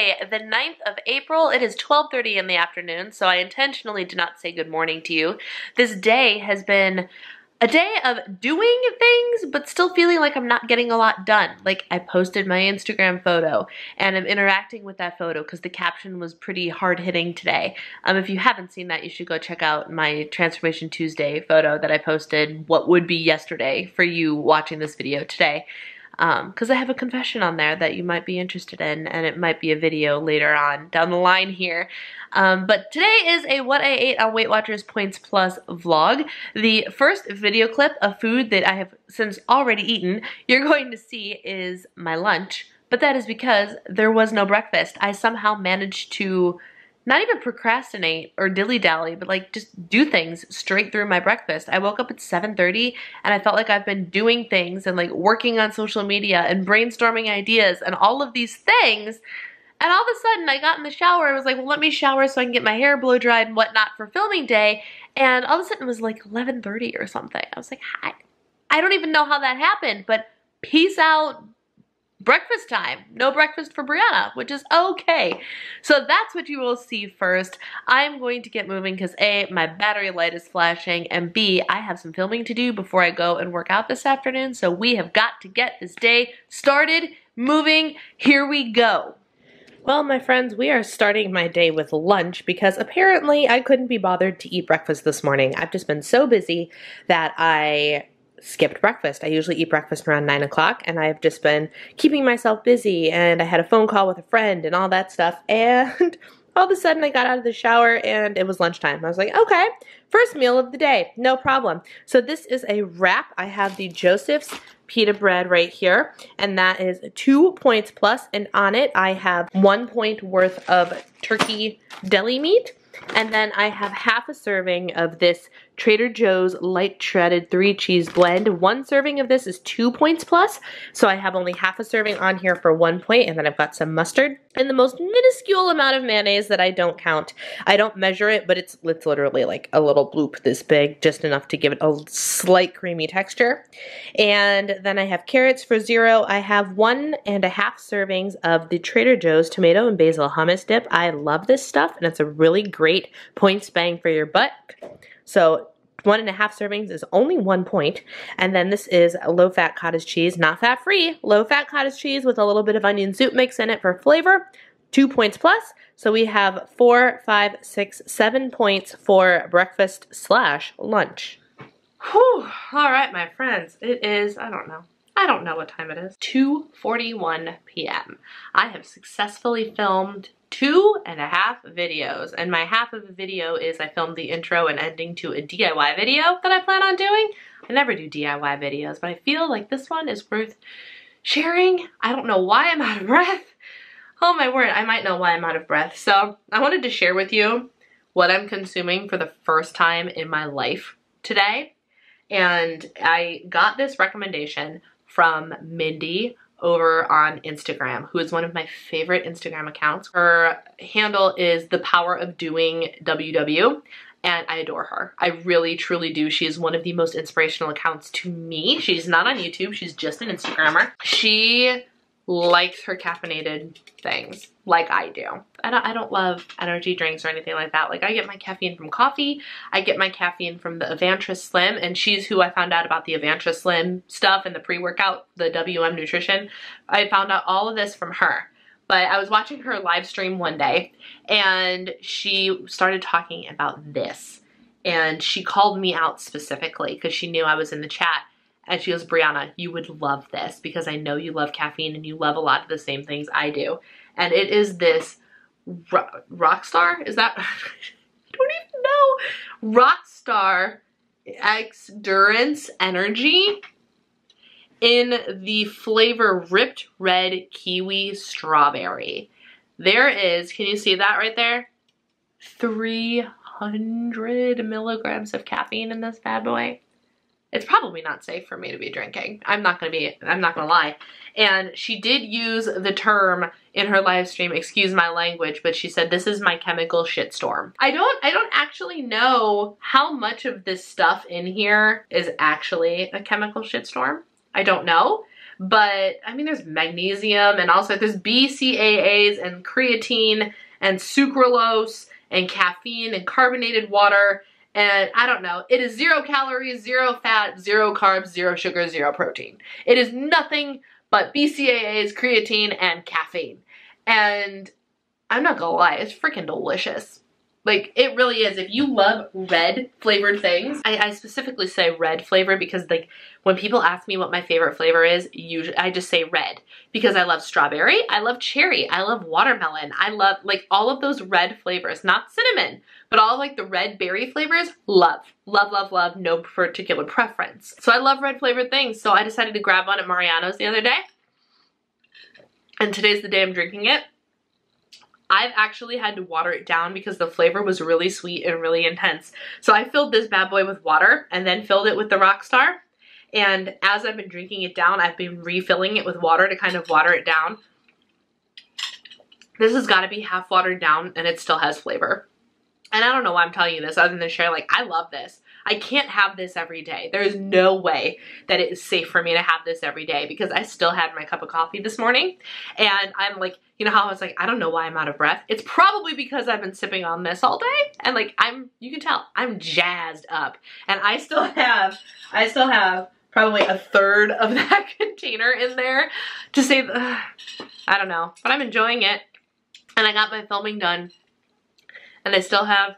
Tuesday, the 9th of April. It is 12:30 in the afternoon, so I intentionally did not say good morning to you. This day has been a day of doing things, but still feeling like I'm not getting a lot done. Like, I posted my Instagram photo, and I'm interacting with that photo because the caption was pretty hard-hitting today. If you haven't seen that, you should go check out my Transformation Tuesday photo that I posted what would be yesterday for you watching this video today. Because I have a confession on there that you might be interested in, and it might be a video later on down the line here. But today is a What I Ate on Weight Watchers Points Plus vlog. The first video clip of food that I have since already eaten you're going to see is my lunch, but that is because there was no breakfast. I somehow managed to not even procrastinate or dilly-dally, but like just do things straight through my breakfast. I woke up at 7:30 and I felt like I've been doing things and like working on social media and brainstorming ideas and all of these things. And all of a sudden I got in the shower and was like, well, let me shower so I can get my hair blow dried and whatnot for filming day. And all of a sudden it was like 11:30 or something. I was like, hi. I don't even know how that happened, but peace out. Breakfast time. No breakfast for Brianna, which is okay. So that's what you will see first. I'm going to get moving because A, my battery light is flashing, and B, I have some filming to do before I go and work out this afternoon, so we have got to get this day started, moving. Here we go. Well, my friends, we are starting my day with lunch because apparently I couldn't be bothered to eat breakfast this morning. I've just been so busy that I skipped breakfast. I usually eat breakfast around 9 o'clock, and I've just been keeping myself busy, and I had a phone call with a friend and all that stuff, and all of a sudden I got out of the shower and it was lunchtime. I was like, okay, first meal of the day, no problem. So this is a wrap. I have the Joseph's pita bread right here, and that is 2 points plus, and on it I have 1 point worth of turkey deli meat. And then I have half a serving of this Trader Joe's light shredded 3-cheese blend. 1 serving of this is 2 points plus, so I have only half a serving on here for 1 point, and then I've got some mustard and the most minuscule amount of mayonnaise that I don't count. I don't measure it, but it's literally like a little bloop this big, just enough to give it a slight creamy texture. And then I have carrots for 0. I have 1.5 servings of the Trader Joe's tomato and basil hummus dip. I love this stuff, and it's a really great points bang for your buck. So 1.5 servings is only 1 point. And then this is low-fat cottage cheese, not fat-free, low-fat cottage cheese with a little bit of onion soup mix in it for flavor. 2 points plus. So we have 4, 5, 6, 7 points for breakfast / lunch. Whew. All right, my friends. It is, I don't know what time it is. 2:41 p.m. I have successfully filmed 2.5 videos, and my half of the video is I filmed the intro and ending to a DIY video that I plan on doing. I never do DIY videos, but I feel like this one is worth sharing. I don't know why I'm out of breath. Oh my word, I might know why I'm out of breath. So I wanted to share with you what I'm consuming for the first time in my life today. And I got this recommendation from Mindy over on Instagram, who is one of my favorite Instagram accounts. Her handle is The Power of Doing WW, and I adore her. I really, truly do. She is one of the most inspirational accounts to me. She's not on YouTube. She's just an Instagrammer. She likes her caffeinated things like I do. I don't love energy drinks or anything like that. Like, I get my caffeine from coffee. I get my caffeine from the Avantra Slim, and she's who I found out about the Avantra Slim stuff and the pre-workout, the WM Nutrition. I found out all of this from her. But I was watching her live stream one day, and she started talking about this. And she called me out specifically because she knew I was in the chat. And she goes, Brianna, you would love this because I know you love caffeine and you love a lot of the same things I do. And it is this Rockstar? Is that? I don't even know. Rockstar X-Durance Energy in the flavor Ripped Red Kiwi Strawberry. There is, can you see that right there? 300 milligrams of caffeine in this bad boy. It's probably not safe for me to be drinking. I'm not gonna lie. And she did use the term in her live stream, excuse my language, but she said, this is my chemical shitstorm. I don't actually know how much of this stuff in here is actually a chemical shitstorm. I don't know. but I mean, there's magnesium and also there's BCAAs and creatine and sucralose and caffeine and carbonated water. And I don't know, it is 0 calories, 0 fat, 0 carbs, 0 sugar, 0 protein. It is nothing but BCAAs, creatine, and caffeine. And I'm not gonna lie, it's freaking delicious. Like, it really is. If you love red flavored things, I specifically say red flavor because, like, when people ask me what my favorite flavor is, usually I just say red because I love strawberry, I love cherry, I love watermelon, I love, like, all of those red flavors, not cinnamon, but all, like, the red berry flavors, love. Love, love, love, no particular preference. So I love red flavored things, so I decided to grab one at Mariano's the other day, and today's the day I'm drinking it. I've actually had to water it down because the flavor was really sweet and really intense. So I filled this bad boy with water and then filled it with the Rockstar. And as I've been drinking it down, I've been refilling it with water to kind of water it down. This has got to be half watered down and it still has flavor. And I don't know why I'm telling you this other than to share, like, I love this. I can't have this every day. There is no way that it is safe for me to have this every day because I still had my cup of coffee this morning. And I'm like, you know how I was like, I don't know why I'm out of breath. It's probably because I've been sipping on this all day. And like, you can tell, I'm jazzed up. And I still have probably a third of that container in there to say, I don't know, but I'm enjoying it. And I got my filming done. And I still have,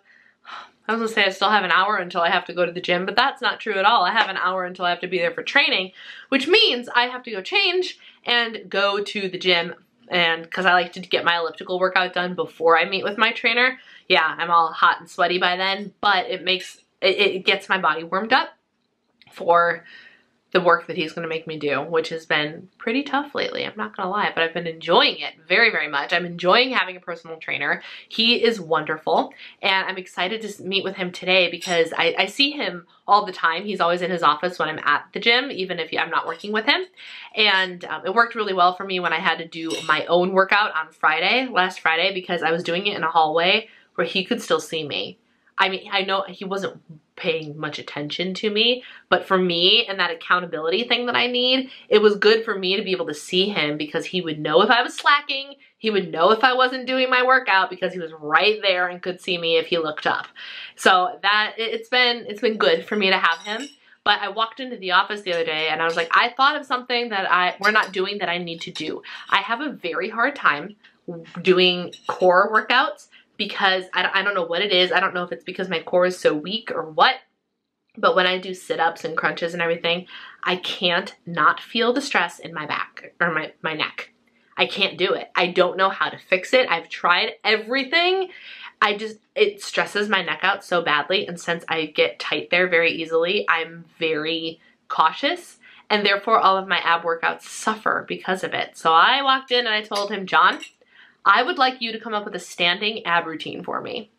I was gonna say I still have an hour until I have to go to the gym, but that's not true at all. I have an hour until I have to be there for training, which means I have to go change and go to the gym. And because I like to get my elliptical workout done before I meet with my trainer. Yeah, I'm all hot and sweaty by then, but it gets my body warmed up for the work that he's going to make me do, which has been pretty tough lately. I'm not going to lie, but I've been enjoying it very, very much. I'm enjoying having a personal trainer. He is wonderful, and I'm excited to meet with him today because I see him all the time. He's always in his office when I'm at the gym, even if I'm not working with him. And it worked really well for me when I had to do my own workout on last Friday, because I was doing it in a hallway where he could still see me. I mean, I know he wasn't paying much attention to me, but for me and that accountability thing that I need, it was good for me to be able to see him because he would know if I was slacking, he would know if I wasn't doing my workout because he was right there and could see me if he looked up. So that, it's been good for me to have him. But I walked into the office the other day and I was like, I thought of something that we're not doing that I need to do. I have a very hard time doing core workouts because I don't know what it is. I don't know if it's because my core is so weak or what, but when I do sit-ups and crunches and everything, I can't not feel the stress in my back or my neck. I can't do it. I don't know how to fix it. I've tried everything. It stresses my neck out so badly, and since I get tight there very easily, I'm very cautious, and therefore all of my ab workouts suffer because of it. So I walked in and I told him, John, I would like you to come up with a standing ab routine for me.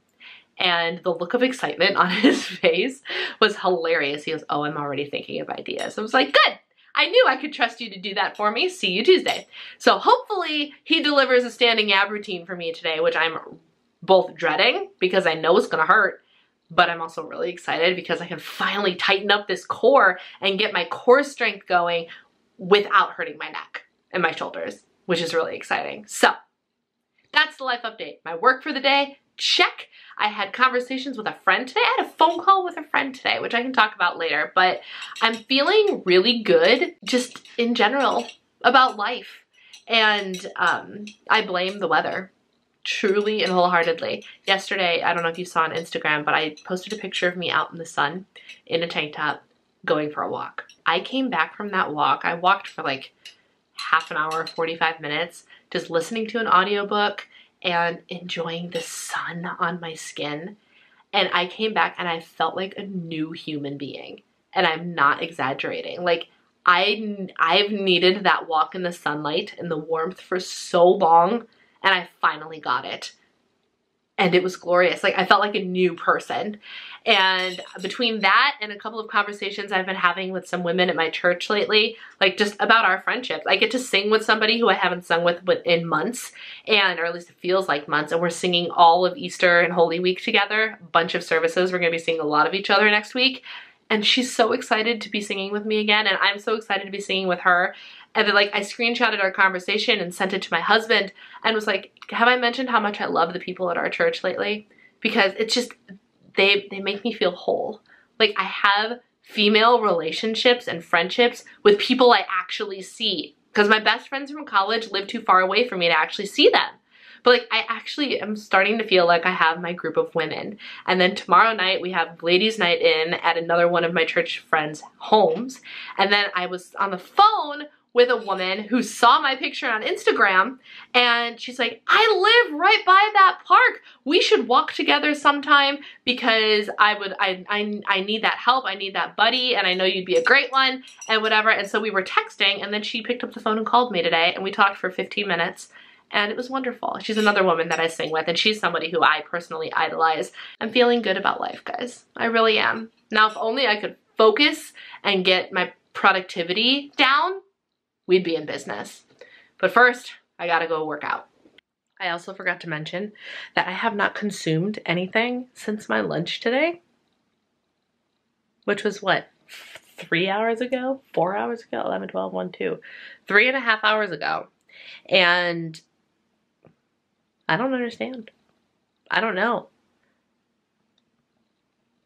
And the look of excitement on his face was hilarious. He goes, oh, I'm already thinking of ideas. I was like, good. I knew I could trust you to do that for me. See you Tuesday. So hopefully he delivers a standing ab routine for me today, which I'm both dreading because I know it's going to hurt, but I'm also really excited because I can finally tighten up this core and get my core strength going without hurting my neck and my shoulders, which is really exciting. So that's the life update. My work for the day, check. I had conversations with a friend today. I had a phone call with a friend today, which I can talk about later, but I'm feeling really good just in general about life. And I blame the weather, truly and wholeheartedly. Yesterday, I don't know if you saw on Instagram, but I posted a picture of me out in the sun in a tank top going for a walk. I came back from that walk. I walked for like half an hour, 45 minutes, just listening to an audiobook and enjoying the sun on my skin. And I came back and I felt like a new human being. And I'm not exaggerating. Like, I've needed that walk in the sunlight and the warmth for so long, and I finally got it. And it was glorious. Like, I felt like a new person. And between that and a couple of conversations I've been having with some women at my church lately, like just about our friendships, I get to sing with somebody who I haven't sung with in months, or at least it feels like months, and we're singing all of Easter and Holy Week together, a bunch of services. We're going to be seeing a lot of each other next week. and she's so excited to be singing with me again, and I'm so excited to be singing with her. And then like I screenshotted our conversation and sent it to my husband and was like, have I mentioned how much I love the people at our church lately? Because it's just, they make me feel whole. Like I have female relationships and friendships with people I actually see. Because my best friends from college live too far away for me to actually see them. But like I actually am starting to feel like I have my group of women. And then tomorrow night we have ladies' night in at another one of my church friends' homes. And then I was on the phone with a woman who saw my picture on Instagram, and she's like, I live right by that park. We should walk together sometime because I need that help. I need that buddy, and I know you'd be a great one and whatever. And so we were texting, and then she picked up the phone and called me today, and we talked for 15 minutes. And it was wonderful. She's another woman that I sing with, and she's somebody who I personally idolize. I'm feeling good about life, guys. I really am. Now, if only I could focus and get my productivity down, we'd be in business. But first, I gotta go work out. I also forgot to mention that I have not consumed anything since my lunch today, which was what, 3 hours ago? 4 hours ago? 11, 12, 1, 2. 3.5 hours ago. And I don't understand. I don't know.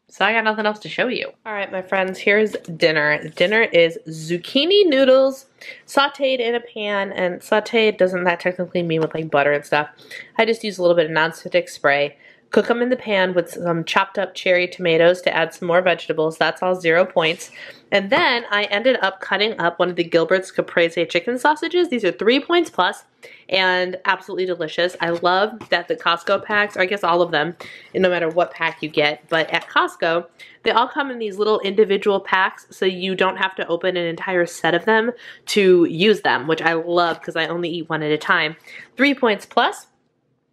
So I got nothing else to show you. All right, my friends, here's dinner. Dinner is zucchini noodles sauteed in a pan, and sauteed doesn't that technically mean with like butter and stuff. I just use a little bit of nonstick spray. Cook them in the pan with some chopped up cherry tomatoes to add some more vegetables. That's all 0 points. And then I ended up cutting up one of the Gilbert's Caprese chicken sausages. These are 3 points plus and absolutely delicious. I love that the Costco packs, or I guess all of them, no matter what pack you get, but at Costco, they all come in these little individual packs so you don't have to open an entire set of them to use them, which I love because I only eat one at a time. 3 points plus.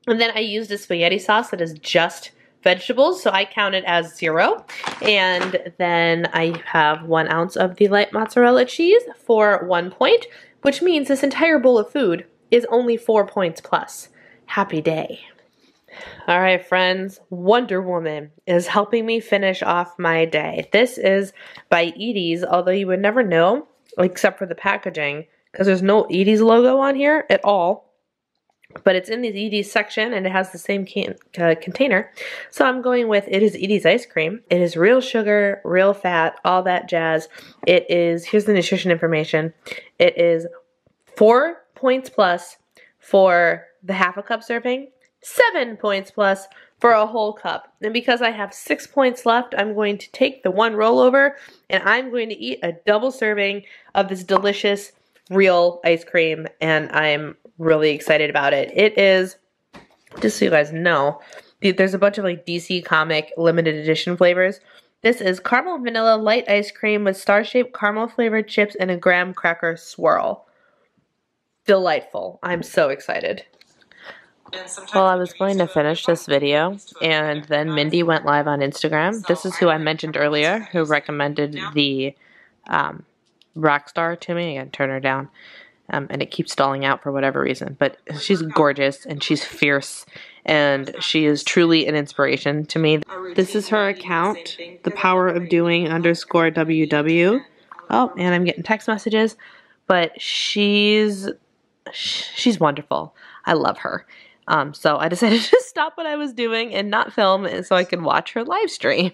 And then I used a spaghetti sauce that is just vegetables, so I count it as 0. And then I have 1 ounce of the light mozzarella cheese for 1 point, which means this entire bowl of food is only 4 points plus. Happy day. All right, friends, Wonder Woman is helping me finish off my day. This is by Edie's, although you would never know, except for the packaging, because there's no Edie's logo on here at all. But it's in the Edie's section, and it has the same container. So I'm going with, it is Edie's ice cream. It is real sugar, real fat, all that jazz. It is, here's the nutrition information. It is 4 points plus for the half a cup serving, 7 points plus for a whole cup. And because I have 6 points left, I'm going to take the 1 rollover, and I'm going to eat a double serving of this delicious real ice cream, and I'm really excited about it. It is, just so you guys know, there's a bunch of like DC comic limited edition flavors. This is caramel vanilla light ice cream with star-shaped caramel flavored chips and a graham cracker swirl. Delightful. I'm so excited. Well, I was going to finish this video, and then Mindy went live on Instagram. This is who I mentioned earlier, who recommended the Rockstar to me. I gotta turn her down. And it keeps stalling out for whatever reason. But she's gorgeous, and she's fierce, and she is truly an inspiration to me. This is her account, The Power of Doing _WW. Oh, and I'm getting text messages. But she's wonderful. I love her. So I decided to stop what I was doing and not film so I could watch her live stream.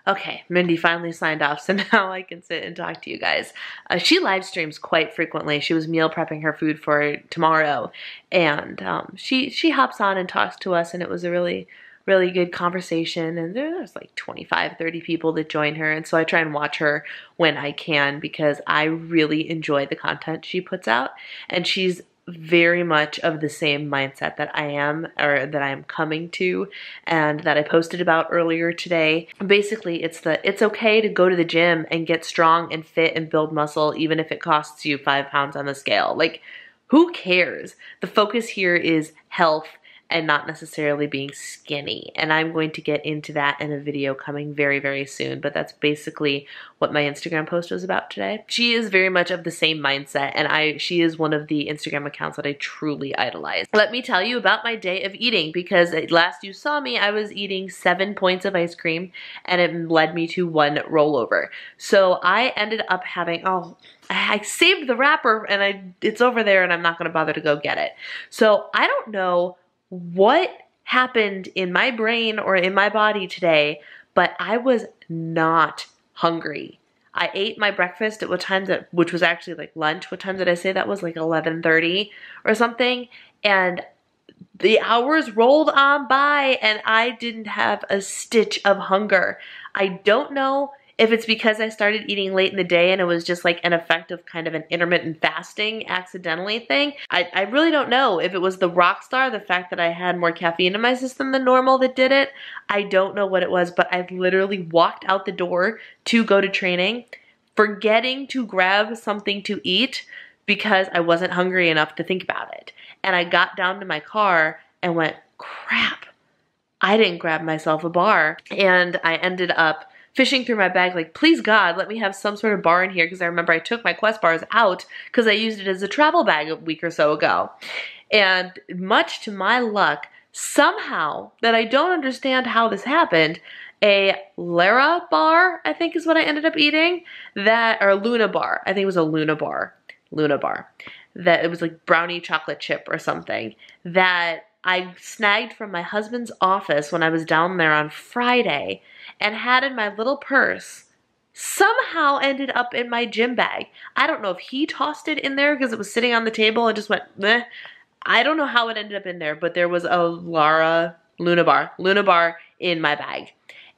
Okay, Mindy finally signed off, so now I can sit and talk to you guys. She live streams quite frequently. She was meal prepping her food for tomorrow, and she hops on and talks to us, and it was a really, really good conversation, and there's like 25, 30 people that join her, and so I try and watch her when I can because I really enjoy the content she puts out, and she's very much of the same mindset that I am, or that I am coming to, and that I posted about earlier today. Basically, it's okay to go to the gym and get strong and fit and build muscle, even if it costs you 5 pounds on the scale. Like, who cares? The focus here is health and not necessarily being skinny. And I'm going to get into that in a video coming very, very soon. But that's basically what my Instagram post was about today. She is very much of the same mindset, and she is one of the Instagram accounts that I truly idolize. Let me tell you about my day of eating, because last you saw me, I was eating 7 points of ice cream, and it led me to 1 rollover. So I ended up having, I saved the wrapper and it's over there and I'm not gonna bother to go get it. So I don't know what happened in my brain or in my body today, but I was not hungry. I ate my breakfast at which was actually like lunch. What time did I say that was? Like 11:30 or something. And the hours rolled on by and I didn't have a stitch of hunger. I don't know if it's because I started eating late in the day and it was just like an effect of kind of an intermittent fasting accidentally thing. I really don't know if it was the Rockstar, the fact that I had more caffeine in my system than normal that did it. I don't know what it was, but I literally walked out the door to go to training, forgetting to grab something to eat because I wasn't hungry enough to think about it. And I got down to my car and went, crap, I didn't grab myself a bar. And I ended up fishing through my bag like, please God, let me have some sort of bar in here, because I remember I took my Quest bars out because I used it as a travel bag a week or so ago. And much to my luck, somehow, that I don't understand how this happened, a Lara bar, I think is what I ended up eating, or Luna bar. I think it was a Luna bar. That it was like brownie chocolate chip or something that I snagged from my husband's office when I was down there on Friday and had in my little purse. Somehow ended up in my gym bag. I don't know if he tossed it in there because it was sitting on the table and just went, meh. I don't know how it ended up in there, but there was a Luna bar in my bag.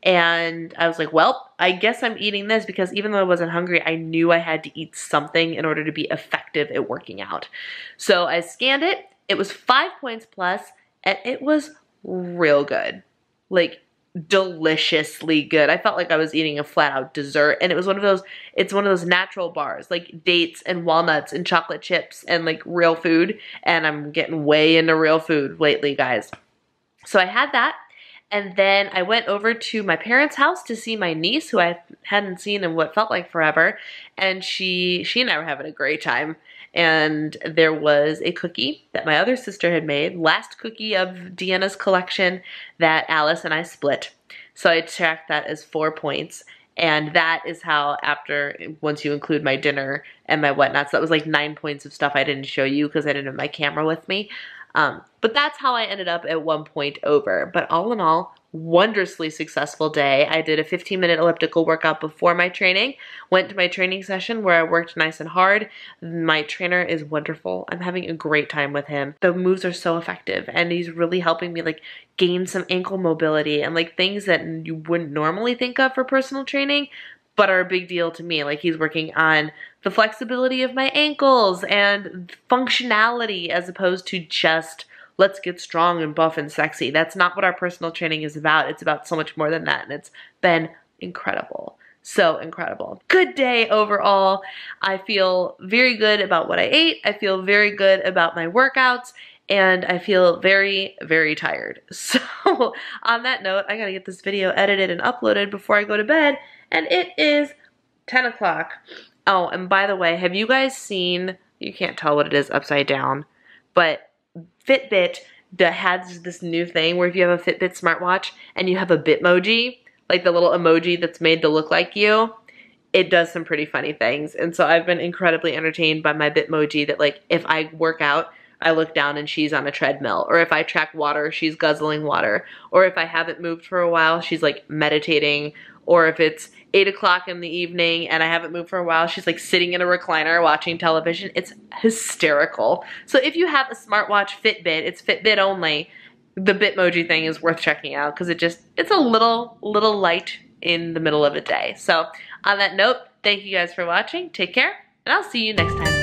And I was like, well, I guess I'm eating this, because even though I wasn't hungry, I knew I had to eat something in order to be effective at working out. So I scanned it. It was 5 points plus, and it was real good. Like, deliciously good. I felt like I was eating a flat out dessert, and it's one of those natural bars, like dates and walnuts and chocolate chips and like real food. And I'm getting way into real food lately, guys. So I had that. And then I went over to my parents' house to see my niece, who I hadn't seen in what felt like forever. And she and I were having a great time. And there was a cookie that my other sister had made, last cookie of Deanna's collection, that Alice and I split. So I tracked that as 4 points. And that is how, once you include my dinner and my whatnots, that was like 9 points of stuff I didn't show you because I didn't have my camera with me. But that's how I ended up at 1 point over. But all in all, wondrously successful day. I did a 15-minute elliptical workout before my training, went to my training session where I worked nice and hard. My trainer is wonderful. I'm having a great time with him. The moves are so effective, and he's really helping me like gain some ankle mobility and like things that you wouldn't normally think of for personal training, but are a big deal to me. Like, he's working on the flexibility of my ankles and functionality, as opposed to just let's get strong and buff and sexy. That's not what our personal training is about. It's about so much more than that, and it's been incredible. So incredible. Good day overall. I feel very good about what I ate. I feel very good about my workouts, and I feel very, very tired. So on that note, I gotta get this video edited and uploaded before I go to bed, and it is 10 o'clock. Oh, and by the way, have you guys seen, you can't tell what it is upside down, but Fitbit that has this new thing where if you have a Fitbit smartwatch and you have a Bitmoji, like the little emoji that's made to look like you, it does some pretty funny things. And so I've been incredibly entertained by my Bitmoji that, like, if I work out, I look down and she's on a treadmill. Or if I track water, she's guzzling water. Or if I haven't moved for a while, she's like meditating. Or if it's 8 o'clock in the evening and I haven't moved for a while, she's like sitting in a recliner watching television. It's hysterical. So if you have a smartwatch Fitbit, it's Fitbit only, the Bitmoji thing is worth checking out because it's a little light in the middle of a day. So on that note, thank you guys for watching. Take care, and I'll see you next time.